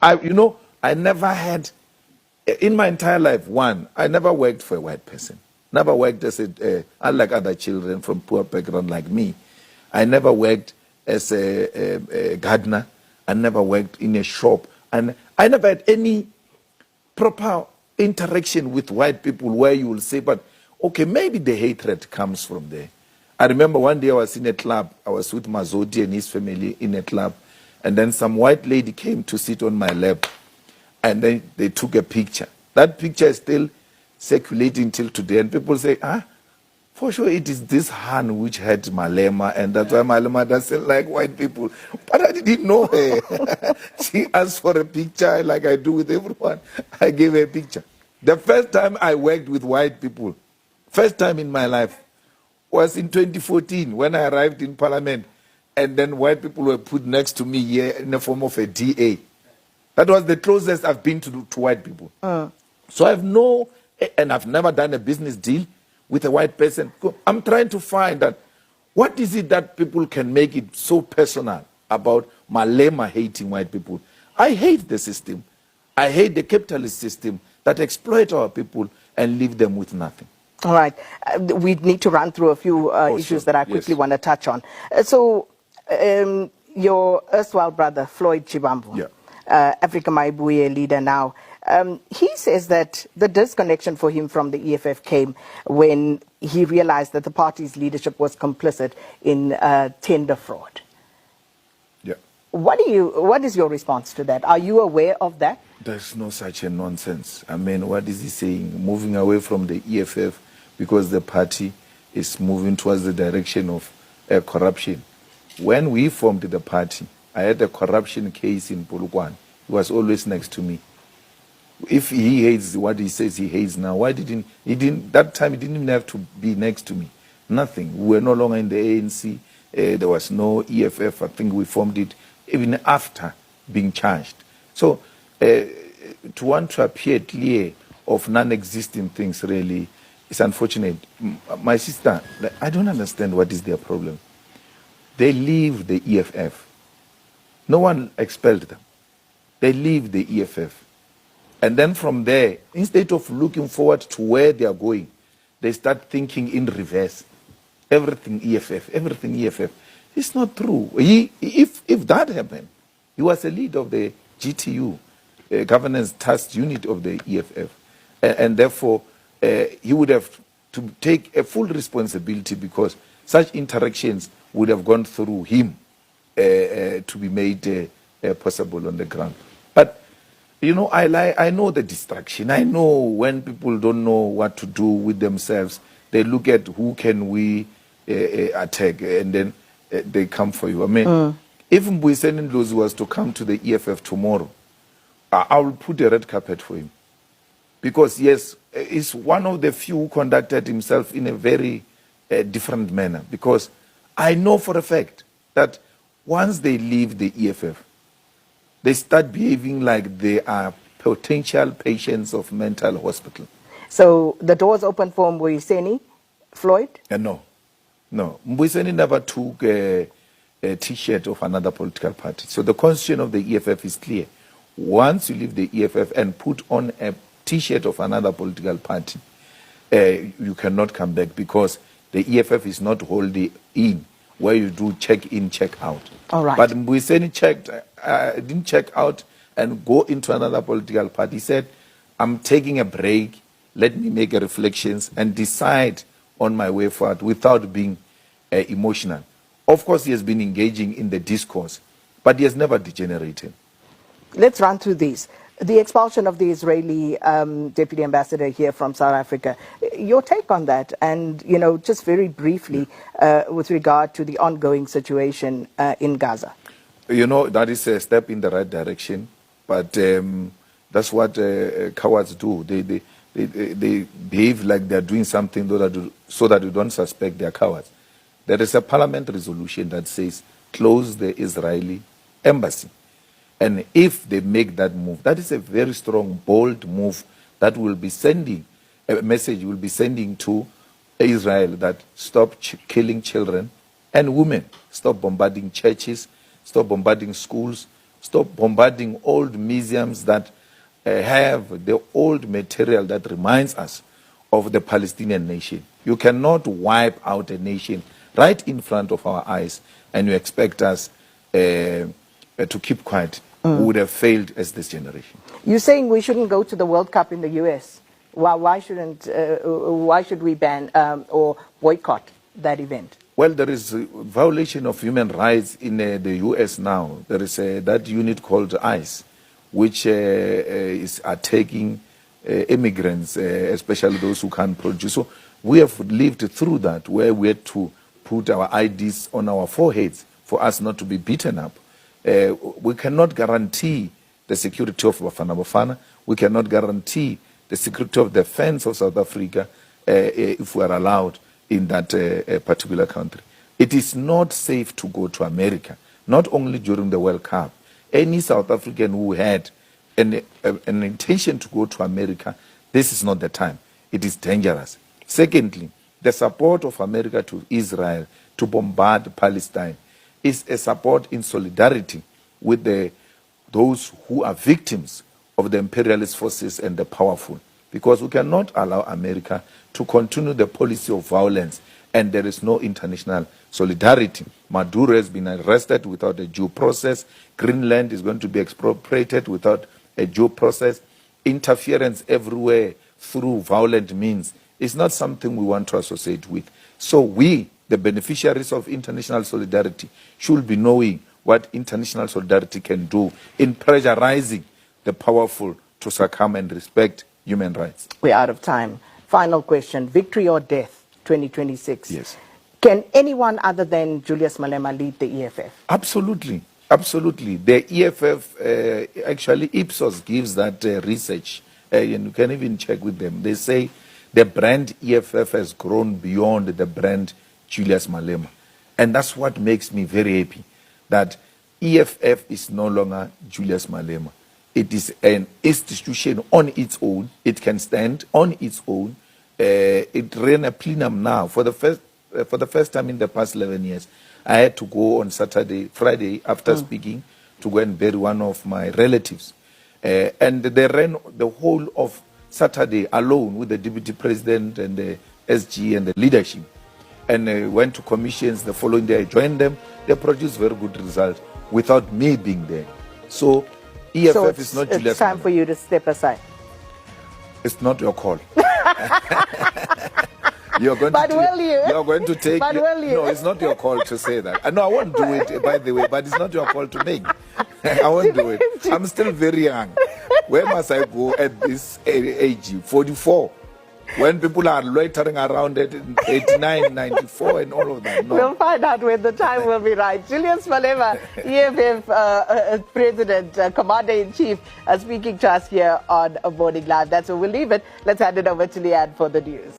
I never had, in my entire life, I never worked for a white person. Never worked as unlike other children from poor background like me. I never worked as a gardener. I never worked in a shop. And I never had any proper interaction with white people where you will say, but okay, maybe the hatred comes from there. I remember one day I was in a club. I was with Mazodi and his family in a club. And then some white lady came to sit on my lap. And then they took a picture. That picture is still circulating till today. And people say, for sure it is this hand which had Malema. And that's why Malema doesn't like white people. But I didn't know her. She asked for a picture like I do with everyone. I gave her a picture. The first time I worked with white people, first time in my life, was in 2014 when I arrived in Parliament. And then white people were put next to me here in the form of a DA. That was the closest I've been to white people. So I've never done a business deal with a white person. I'm trying to find that what is it that people can make it so personal about Malema hating white people. I hate the system. I hate the capitalist system that exploit our people and leave them with nothing. All right. We need to run through a few issues that I quickly want to touch on. Your erstwhile brother, Floyd Shivambu, Africa Maibuye leader now, he says that the disconnection for him from the EFF came when he realized that the party's leadership was complicit in tender fraud. Yeah. What is your response to that? Are you aware of that? There's no such a nonsense. I mean, what is he saying? Moving away from the EFF because the party is moving towards the direction of corruption. When we formed the party, I had a corruption case in Polokwane. He was always next to me. If he hates what he says he hates now, why didn't that time he didn't even have to be next to me? Nothing. We were no longer in the ANC. There was no EFF. I think we formed it even after being charged. So to want to appear clear of non-existing things really is unfortunate. My sister, I don't understand what is their problem. They leave the EFF. No one expelled them. They leave the EFF. And then from there, instead of looking forward to where they are going, they start thinking in reverse. Everything EFF, everything EFF. It's not true. If that happened, he was a lead of the GTU, Governance Task Unit of the EFF. And therefore, he would have to take a full responsibility because such interactions would have gone through him to be made possible on the ground. But, I know the distraction. I know when people don't know what to do with themselves, they look at who can we attack, and then they come for you. I mean, if Mbuyiseni Ndlozi was to come to the EFF tomorrow, I will put a red carpet for him. Because, yes, he's one of the few who conducted himself in a very different manner. Because I know for a fact that once they leave the EFF, they start behaving like they are potential patients of mental hospital. So the doors open for Mbuyiseni, Floyd? No. Mbuyiseni never took a T-shirt of another political party. So the constitution of the EFF is clear. Once you leave the EFF and put on a T-shirt of another political party, you cannot come back because the EFF is not holding in where you do check in, check out. All right. But Mbuyiseni didn't check out and go into another political party. He said, I'm taking a break. Let me make a reflections and decide on my way forward without being emotional. Of course, he has been engaging in the discourse, but he has never degenerated. Let's run through these. The expulsion of the Israeli deputy ambassador here from South Africa. Your take on that, and just very briefly with regard to the ongoing situation in Gaza. That is a step in the right direction, but that's what cowards do. They behave like they're doing something so that you don't suspect they're cowards. There is a parliament resolution that says close the Israeli embassy. And if they make that move, that is a very strong, bold move that will be sending a message, will be sending to Israel that stop killing children and women, stop bombarding churches, stop bombarding schools, Stop bombarding old museums that have the old material that reminds us of the Palestinian nation. You cannot wipe out a nation right in front of our eyes and you expect us to keep quiet. We would have failed as this generation. You're saying we shouldn't go to the World Cup in the US. Why should we ban or boycott that event? Well, there is a violation of human rights in the US now. There is that unit called ICE, which is taking immigrants, especially those who can't produce. So we have lived through that, where we had to put our IDs on our foreheads for us not to be beaten up. We cannot guarantee the security of Bafana Bafana. We cannot guarantee the security of the fans of South Africa if we are allowed in that particular country. It is not safe to go to America, not only during the World Cup. Any South African who had an intention to go to America, this is not the time. It is dangerous. Secondly, the support of America to Israel to bombard Palestine is a support in solidarity with those who are victims of the imperialist forces and the powerful. Because we cannot allow America to continue the policy of violence and there is no international solidarity. Maduro has been arrested without a due process. Greenland is going to be expropriated without a due process. Interference everywhere through violent means is not something we want to associate with. So we, the beneficiaries of international solidarity, should be knowing what international solidarity can do in pressurizing the powerful to succumb and respect human rights. We're out of time. Final question, victory or death, 2026. Yes. Can anyone other than Julius Malema lead the EFF? Absolutely. Absolutely. The EFF, actually Ipsos gives that research, and you can even check with them. They say the brand EFF has grown beyond the brand Julius Malema. And that's what makes me very happy, that EFF is no longer Julius Malema. It is an institution on its own. It can stand on its own. It ran a plenum now. For the first time in the past 11 years, I had to go on Friday, after speaking, to go and bury one of my relatives. And they ran the whole of Saturday alone with the deputy president and the SG and the leadership. And went to commissions. The following day I joined them. They produced very good results without me being there. So EFF is not Julius. It's time for you to step aside. It's not your call. You're going but to will you? You're going to take. But will you? No, it's not your call to say that. No, I won't do it, by the way, but it's not your call to make. I won't do it. I'm still very young. Where must I go at this age? 44. When people are loitering around at 89, 94 and all of that. No. We'll find out when the time will be right. Julius Malema, EFF President, Commander-in-Chief, speaking to us here on Morning Live. That's where we'll leave it. Let's hand it over to Leanne for the news.